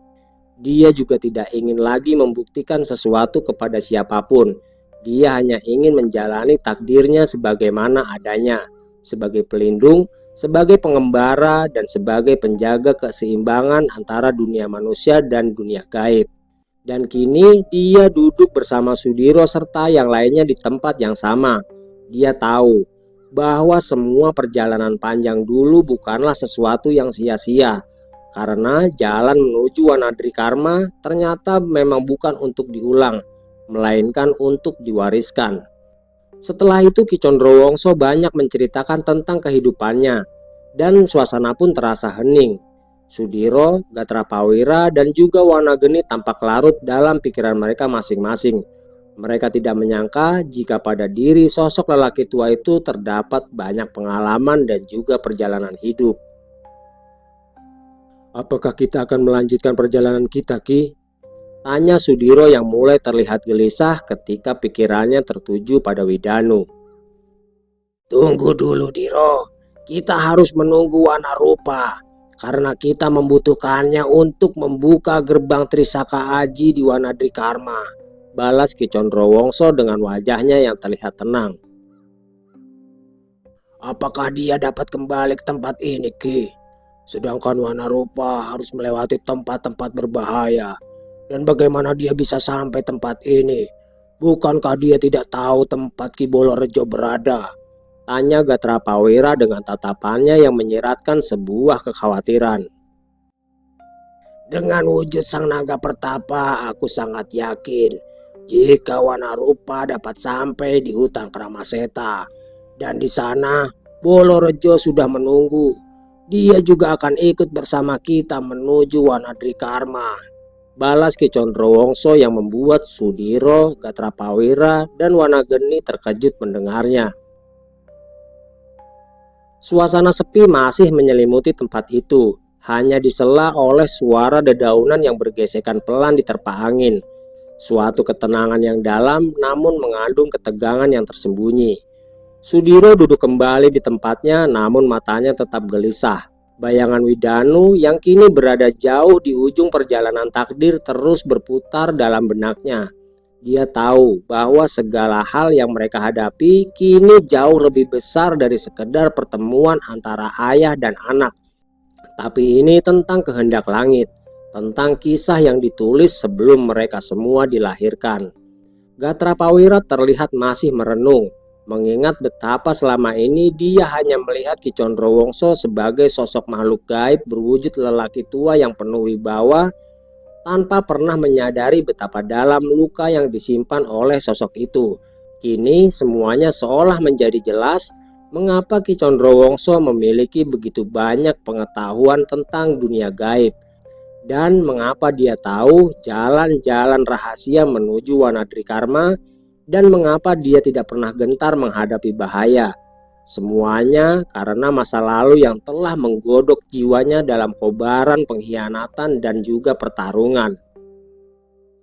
Dia juga tidak ingin lagi membuktikan sesuatu kepada siapapun. Dia hanya ingin menjalani takdirnya sebagaimana adanya, sebagai pelindung, sebagai pengembara, dan sebagai penjaga keseimbangan antara dunia manusia dan dunia gaib. Dan kini dia duduk bersama Sudiro serta yang lainnya di tempat yang sama. Dia tahu bahwa semua perjalanan panjang dulu bukanlah sesuatu yang sia-sia, karena jalan menuju Wanadri Karma ternyata memang bukan untuk diulang, melainkan untuk diwariskan. Setelah itu Ki Condrowongso banyak menceritakan tentang kehidupannya, dan suasana pun terasa hening. Sudiro, Gatrapawira, dan juga Wanageni tampak larut dalam pikiran mereka masing-masing. Mereka tidak menyangka jika pada diri sosok lelaki tua itu terdapat banyak pengalaman dan juga perjalanan hidup. Apakah kita akan melanjutkan perjalanan kita, Ki? Tanya Sudiro yang mulai terlihat gelisah ketika pikirannya tertuju pada Widanu. Tunggu dulu, Diro. Kita harus menunggu Wanarupa, karena kita membutuhkannya untuk membuka gerbang Trisaka Aji di Wanadri Karma. Balas Ki Condrowongso dengan wajahnya yang terlihat tenang. Apakah dia dapat kembali ke tempat ini, Ki? Sedangkan Wanarupa harus melewati tempat-tempat berbahaya. Dan bagaimana dia bisa sampai tempat ini? Bukankah dia tidak tahu tempat Ki Bolorejo berada? Tanya Gatrapawira dengan tatapannya yang menyiratkan sebuah kekhawatiran. Dengan wujud sang naga pertapa, aku sangat yakin jika Wanarupa dapat sampai di hutan Kramaseta, dan di sana Bolorejo sudah menunggu. Dia juga akan ikut bersama kita menuju Wanadri Karma. Balas Ki Condrowongso yang membuat Sudiro, Gatrapawira, dan Wanageni terkejut mendengarnya. Suasana sepi masih menyelimuti tempat itu, hanya disela oleh suara dedaunan yang bergesekan pelan di terpa angin. Suatu ketenangan yang dalam namun mengandung ketegangan yang tersembunyi. Sudiro duduk kembali di tempatnya namun matanya tetap gelisah. Bayangan Widanu yang kini berada jauh di ujung perjalanan takdir terus berputar dalam benaknya. Dia tahu bahwa segala hal yang mereka hadapi kini jauh lebih besar dari sekedar pertemuan antara ayah dan anak. Tapi ini tentang kehendak langit, tentang kisah yang ditulis sebelum mereka semua dilahirkan. Gatrapawira terlihat masih merenung, mengingat betapa selama ini dia hanya melihat Ki Condrowongso sebagai sosok makhluk gaib berwujud lelaki tua yang penuh wibawa, tanpa pernah menyadari betapa dalam luka yang disimpan oleh sosok itu. Kini semuanya seolah menjadi jelas mengapa Ki Condrowongso memiliki begitu banyak pengetahuan tentang dunia gaib. Dan mengapa dia tahu jalan-jalan rahasia menuju Wanadri Karma dan mengapa dia tidak pernah gentar menghadapi bahaya. Semuanya karena masa lalu yang telah menggodok jiwanya dalam kobaran pengkhianatan dan juga pertarungan.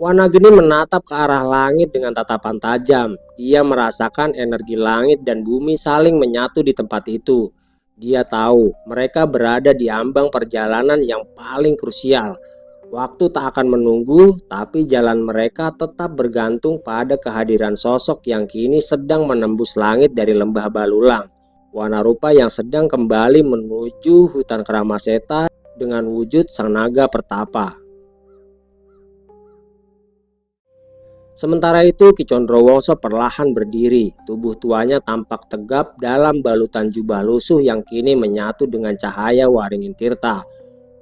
Wanageni menatap ke arah langit dengan tatapan tajam. Dia merasakan energi langit dan bumi saling menyatu di tempat itu. Dia tahu mereka berada di ambang perjalanan yang paling krusial. Waktu tak akan menunggu, tapi jalan mereka tetap bergantung pada kehadiran sosok yang kini sedang menembus langit dari lembah Balulang. Wanarupa yang sedang kembali menuju hutan Karamaseta dengan wujud sang naga pertapa. Sementara itu Ki Condrowongso perlahan berdiri. Tubuh tuanya tampak tegap dalam balutan jubah lusuh yang kini menyatu dengan cahaya Waringin Tirta.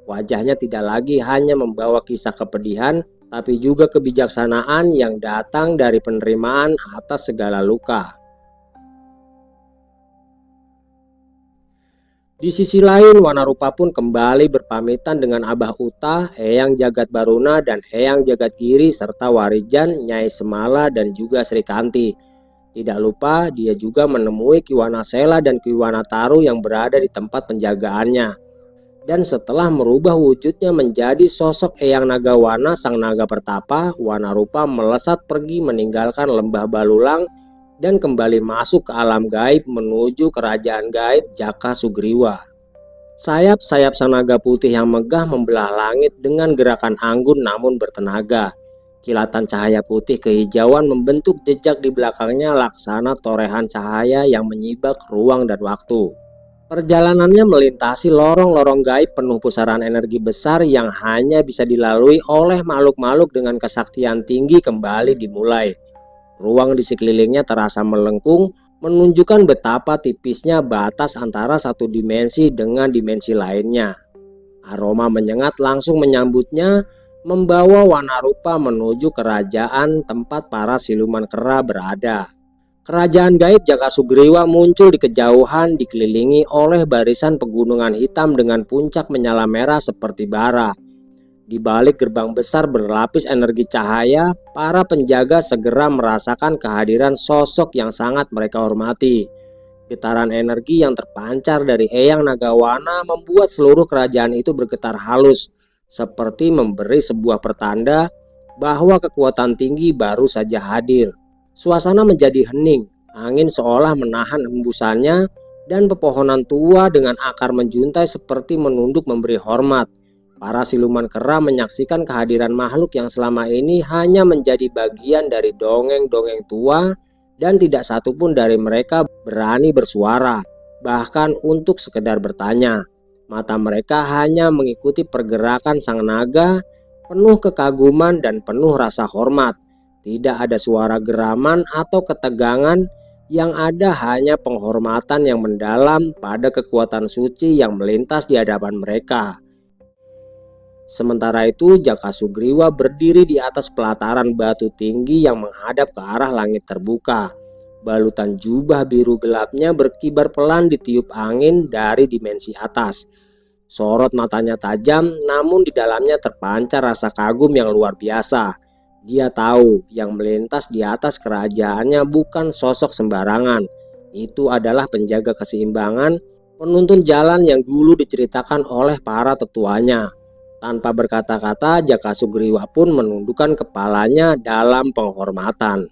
Wajahnya tidak lagi hanya membawa kisah kepedihan, tapi juga kebijaksanaan yang datang dari penerimaan atas segala luka. Di sisi lain, Wanarupa pun kembali berpamitan dengan Abah Uta, Eyang Jagat Baruna, dan Eyang Jagat Giri, serta Warijan, Nyai Semala, dan juga Sri Kanti. Tidak lupa, dia juga menemui Ki Wanasela dan Ki Wanataru yang berada di tempat penjagaannya. Dan setelah merubah wujudnya menjadi sosok Eyang Nagawana, sang naga pertapa, Wanarupa melesat pergi meninggalkan lembah Balulang dan kembali masuk ke alam gaib menuju kerajaan gaib Jaka Sugriwa. Sayap-sayap sang naga putih yang megah membelah langit dengan gerakan anggun namun bertenaga. Kilatan cahaya putih kehijauan membentuk jejak di belakangnya laksana torehan cahaya yang menyibak ruang dan waktu. Perjalanannya melintasi lorong-lorong gaib penuh pusaran energi besar yang hanya bisa dilalui oleh makhluk-makhluk dengan kesaktian tinggi kembali dimulai. Ruang di sekelilingnya terasa melengkung, menunjukkan betapa tipisnya batas antara satu dimensi dengan dimensi lainnya. Aroma menyengat langsung menyambutnya, membawa Wanarupa menuju kerajaan tempat para siluman kera berada. Kerajaan gaib Jaka Sugriwa muncul di kejauhan, dikelilingi oleh barisan pegunungan hitam dengan puncak menyala merah seperti bara. Di balik gerbang besar berlapis energi cahaya, para penjaga segera merasakan kehadiran sosok yang sangat mereka hormati. Getaran energi yang terpancar dari Eyang Nagawana membuat seluruh kerajaan itu bergetar halus, seperti memberi sebuah pertanda bahwa kekuatan tinggi baru saja hadir. Suasana menjadi hening, angin seolah menahan hembusannya, dan pepohonan tua dengan akar menjuntai seperti menunduk memberi hormat. Para siluman kera menyaksikan kehadiran makhluk yang selama ini hanya menjadi bagian dari dongeng-dongeng tua, dan tidak satupun dari mereka berani bersuara, bahkan untuk sekedar bertanya. Mata mereka hanya mengikuti pergerakan sang naga, penuh kekaguman dan penuh rasa hormat. Tidak ada suara geraman atau ketegangan, yang ada hanya penghormatan yang mendalam pada kekuatan suci yang melintas di hadapan mereka. Sementara itu Jaka Sugriwa berdiri di atas pelataran batu tinggi yang menghadap ke arah langit terbuka. Balutan jubah biru gelapnya berkibar pelan ditiup angin dari dimensi atas. Sorot matanya tajam, namun di dalamnya terpancar rasa kagum yang luar biasa. Dia tahu yang melintas di atas kerajaannya bukan sosok sembarangan. Itu adalah penjaga keseimbangan, penuntun jalan yang dulu diceritakan oleh para tetuanya. Tanpa berkata-kata, Jaka Sugriwa pun menundukkan kepalanya dalam penghormatan.